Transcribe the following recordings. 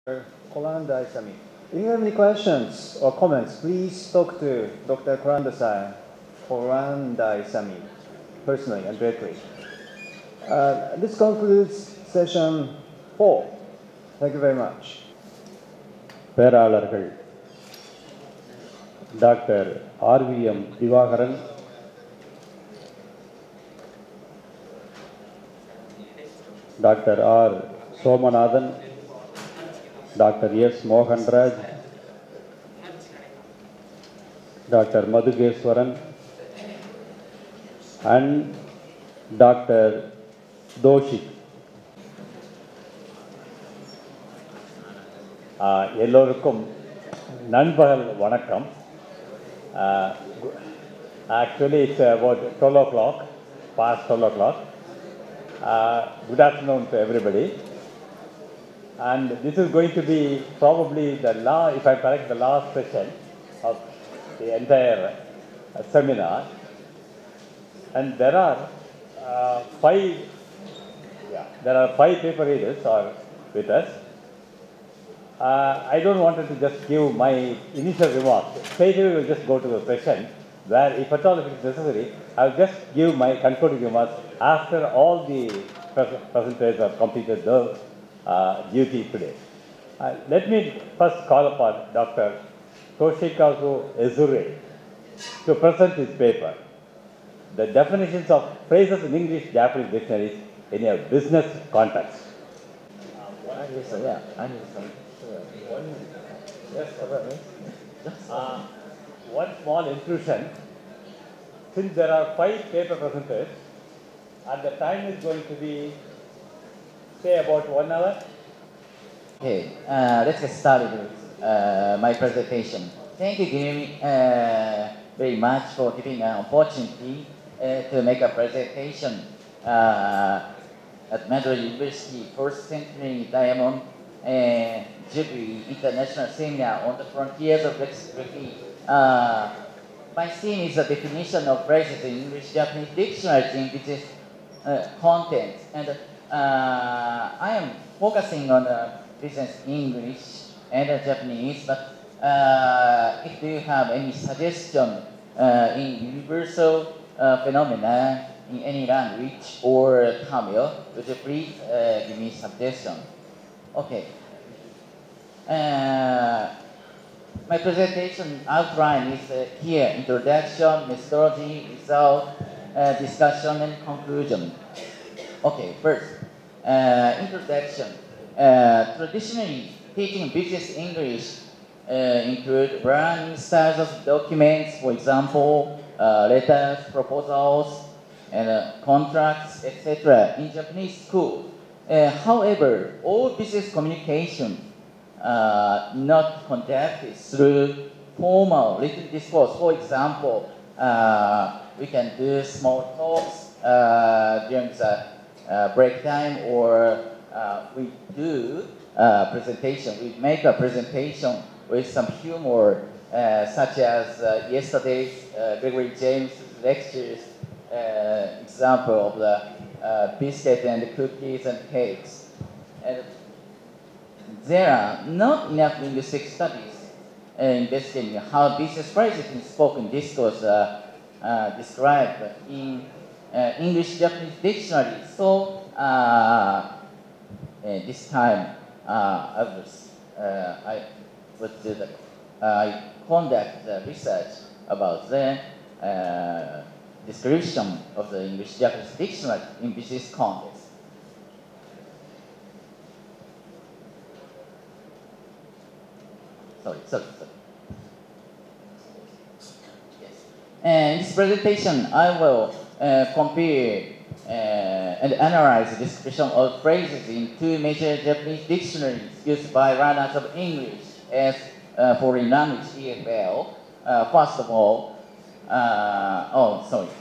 Kuranda-san. If you have any questions or comments, please talk to Dr. Kuranda-san personally and directly. This concludes session 4. Thank you very much. பேராளர்கள் doctor RVM Divakaran, doctor R Somanathan, doctor S Mohanraj, doctor Madhukeswaran and doctor Toshik. எல்லோருக்கும் நண்பகல் வணக்கம். Actually it's about 12 o'clock, past 12 o'clock. Good afternoon to everybody. And this is going to be probably the last, if I'm correct, the last session of the entire seminar. And there are five paper readers are with us. I don't want to just give my initial remarks. Straight away we'll just go to the session where, if at all if it's necessary, I'll just give my concluding remarks after all the presenters have completed the duty today. Let me first call upon Dr. Toshikazu Ezure to present his paper, The Definitions of Phrases in English-Japanese Dictionaries in a Business Context. One small intrusion. Since there are 5 paper presenters, and the time is going to be, say, about 1 hour. Okay, let's get started with my presentation. Thank you very much for giving an opportunity to make a presentation at MADRAS University First Centenary Diamond Jubilee International Seminar on the Frontiers of Lexicography. My theme is the definition of phrases in English-Japanese dictionaries in business content, and I am focusing on business English and Japanese, but if you have any suggestion in universal phenomena in any language or Tamil, would you please give me suggestion? Okay. My presentation outline is here: introduction, methodology, result, discussion, and conclusion. Okay, first, introduction. Traditionally, teaching business English include learning styles of documents, for example, letters, proposals, and contracts, etc. in Japanese school. However, all business communication not conducted through formal written discourse. For example, we can do small talks during the break time, or we do presentation. We make a presentation with some humor, such as yesterday's Gregory James lectures, example of the biscuit and cookies and cakes. And there are not enough linguistic studies investigating how business phrases in spoken discourse are described in English-Japanese dictionary. So this time I conduct research about the description of the English-Japanese dictionary in business context. Sorry. Yes. In this presentation, I will compare and analyze the description of phrases in 2 major Japanese dictionaries used by learners of English as foreign language EFL. First of all,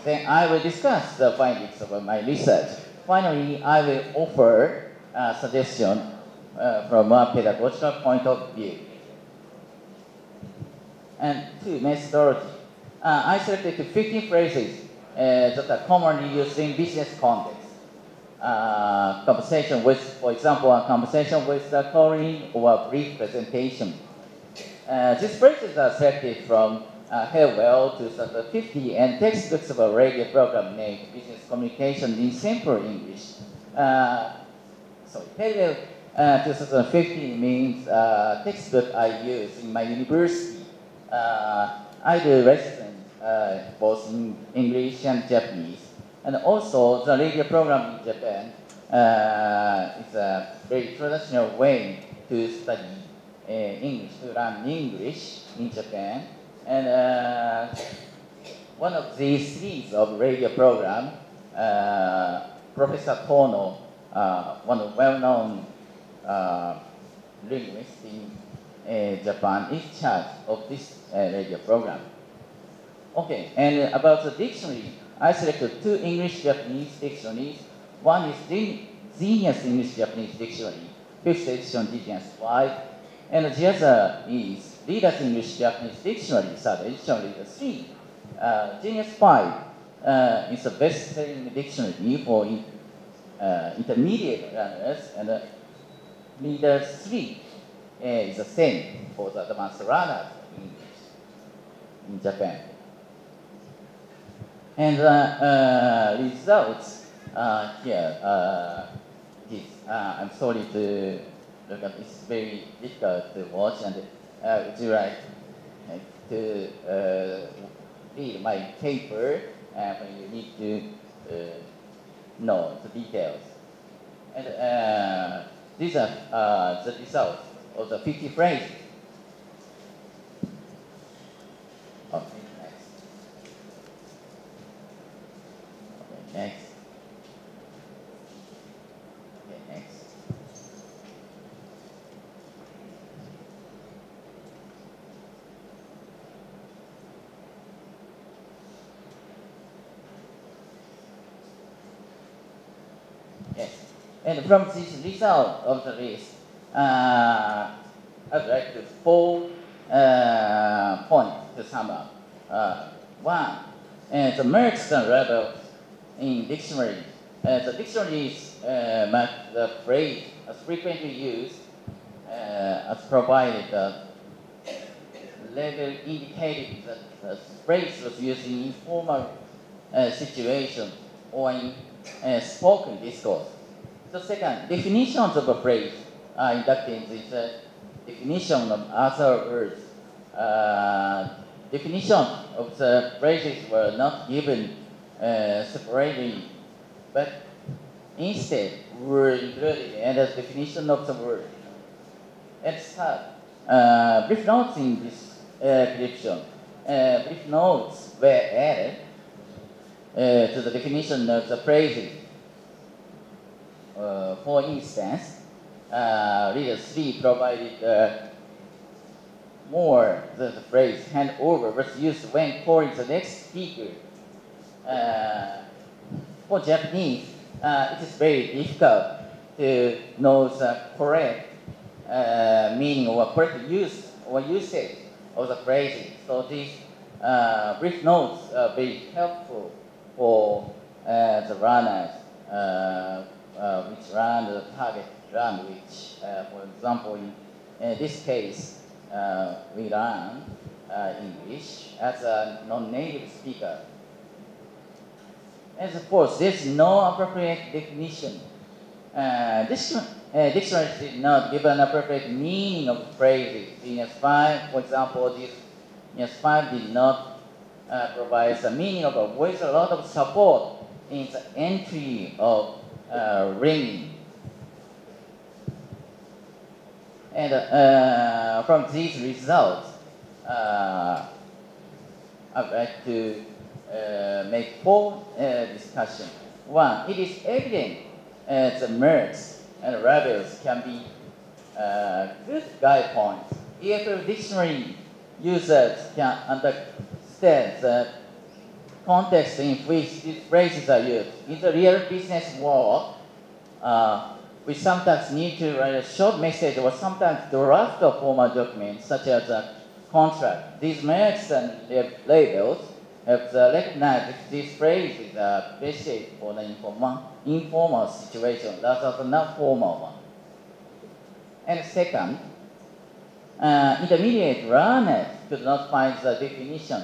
then I will discuss the findings of my research. Finally, I will offer a suggestion from a pedagogical point of view. And 2, methodology. I selected 15 phrases that are commonly used in business context. conversation with, for example, a conversation with a colleague or a brief presentation. These phrases are selected from Hillwell 2050 and textbooks of a radio program named Business Communication in Simple English. Hillwell 2050 means textbook I use in my university. I do lessons both in English and Japanese. And also, the radio program in Japan is a very traditional way to study English, to learn English in Japan. And one of these series of radio program, Professor Kono, one of well-known linguists in Japan, is charge of this radio program. Okay, and about the dictionary, I selected 2 English-Japanese dictionaries. One is Genius English-Japanese Dictionary, 5th edition Genius 5, and the other is Reader's English-Japanese Dictionary, 3rd edition Reader 3. Genius 5 is a best-selling dictionary for intermediate learners, and Reader 3 is the same for the advanced learners in Japan. And the results here, I'm sorry to look at, it's very difficult to watch, and would you like to read my paper when you need to know the details. And these are the results of the 50 phrases. Next. Okay, next. Yes. And from this result of the list, I'd like to 4 points to sum up. One, the merits and rebels in dictionaries. The dictionaries match the phrase as frequently used as provided the label indicated that the phrase was used in informal situation or in spoken discourse. The second, definitions of a phrase are inducted in this definition of other words. Definitions of the phrases were not given separately, but instead were included in the definition of the word. And third, brief notes in this description. Brief notes were added to the definition of the phrases. For instance, Reader 3 provided more the phrase hand over was used when calling the next speaker. For Japanese, it is very difficult to know the correct meaning or correct use or usage of the phrase. So these brief notes are very helpful for the runners which learn the target language. For example, in this case, we learn English as a non-native speaker. And of course, there's no appropriate definition. Dictionaries did not give an appropriate meaning of phrases. Genius 5, for example, Genius 5 did not provide the meaning of a voice, a lot of support in the entry of ringing. And from these results, I'd like to make 4 discussions. One, it is evident the merits and rebels can be good guide points. If dictionary users can understand the context in which these phrases are used. In the real business world, we sometimes need to write a short message or sometimes draft a formal document such as a contract. These merits and labels have recognized this phrase is appreciated for the informal situation rather than the formal one. And second, intermediate learners could not find the definition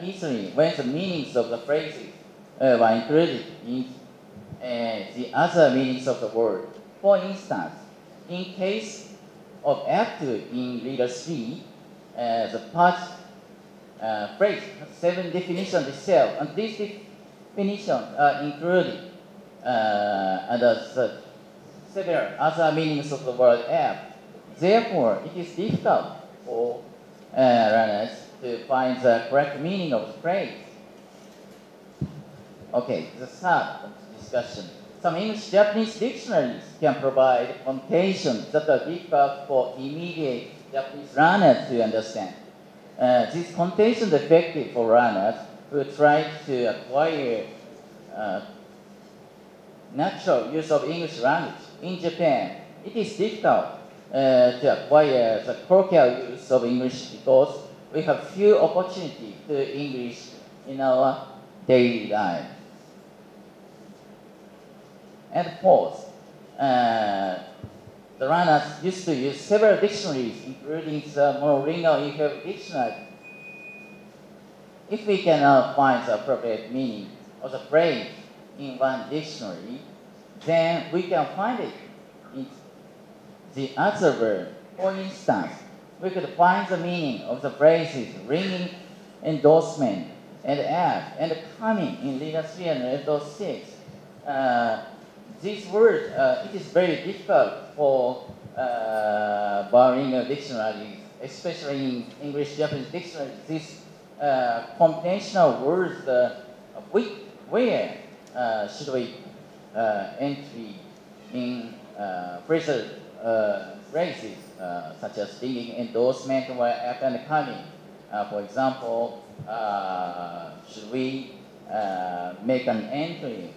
easily when the meanings of the phrases were included in the other meanings of the word. For instance, in case of active in reader 3, the past phrase has 7 definitions itself, and these definitions are included under several other meanings of the word app. Therefore, it is difficult for learners to find the correct meaning of the phrase. Okay, the third discussion. Some English-Japanese dictionaries can provide connotations that are difficult for immediate Japanese learners to understand. These connotations are effective for learners who try to acquire natural use of English language. In Japan, it is difficult to acquire the colloquial use of English because we have few opportunities to English in our daily life. And fourth, the learners used to use several dictionaries, including the monolingual dictionary. If we cannot find the appropriate meaning of the phrase in one dictionary, then we can find it in the other word. For instance, we could find the meaning of the phrases ringing, endorsement, and ad, and coming in Reader 3 and Reader 6. These words, it is very difficult for bilingual dictionaries, especially in English-Japanese dictionaries. These combinational words, where should we entry in phrasal phrases such as ringing, endorsement, or app and coming. For example, should we make an entry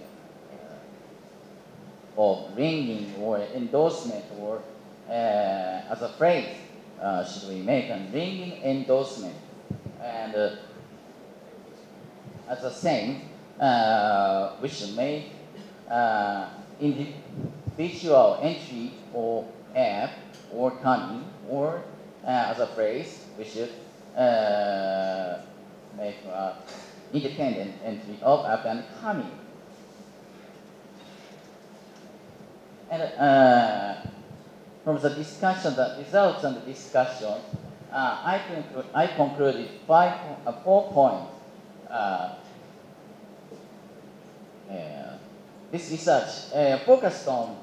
of ringing or endorsement, or as a phrase, should we make a ringing endorsement? And as a saying, we should make individual entry or app or coming, or as a phrase, we should make independent entry of app and coming. And from the discussion, the results and the discussion, I concluded 4 points. This research focused on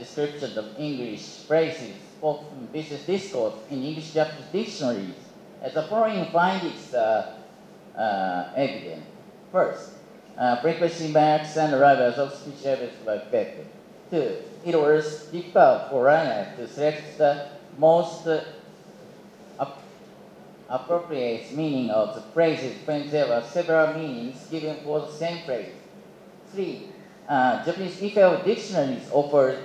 description of English phrases for business discourse in English-Japanese dictionaries. The following findings are evident. First, frequency marks and levels of speech levels were affected. 2. It was difficult for learners to select the most appropriate meaning of the phrases when there were several meanings given for the same phrase. 3. Japanese EFL dictionaries offered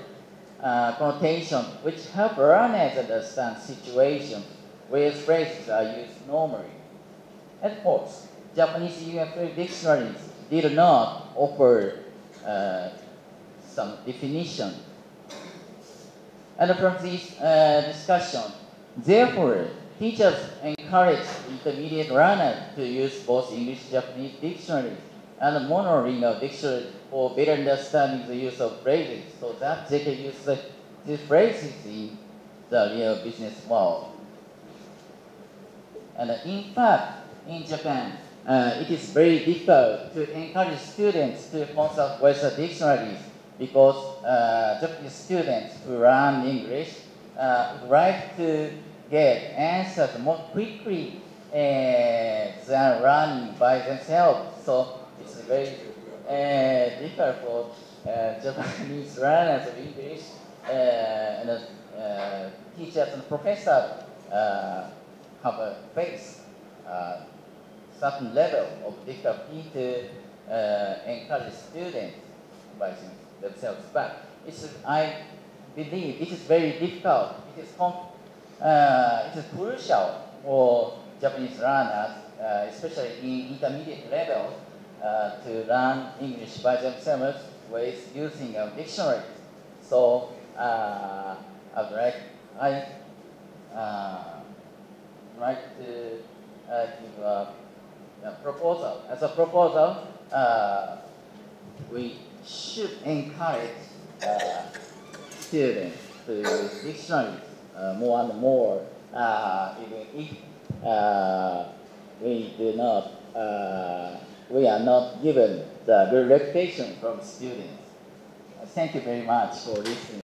connotations which help learners understand situations where phrases are used normally. And 4th, Japanese EFL dictionaries did not offer some definition. And from this discussion, therefore, teachers encourage intermediate learners to use both English-Japanese dictionaries and monolingual dictionaries for better understanding the use of phrases, so that they can use these phrases in the real business world. And in fact, in Japan, it is very difficult to encourage students to consult with the dictionaries, because Japanese students who learn English would like to get answers more quickly than learning by themselves. So it's very difficult for Japanese learners of English, and teachers and professors have a face certain level of difficulty to encourage students by themselves. But I believe it is very difficult. It is crucial for Japanese learners especially in intermediate level, to learn English by themselves with using a dictionary. So I'd like to give a proposal. As a proposal, we should encourage students to use dictionaries more and more, even if we are not given the good reputation from students. Thank you very much for listening.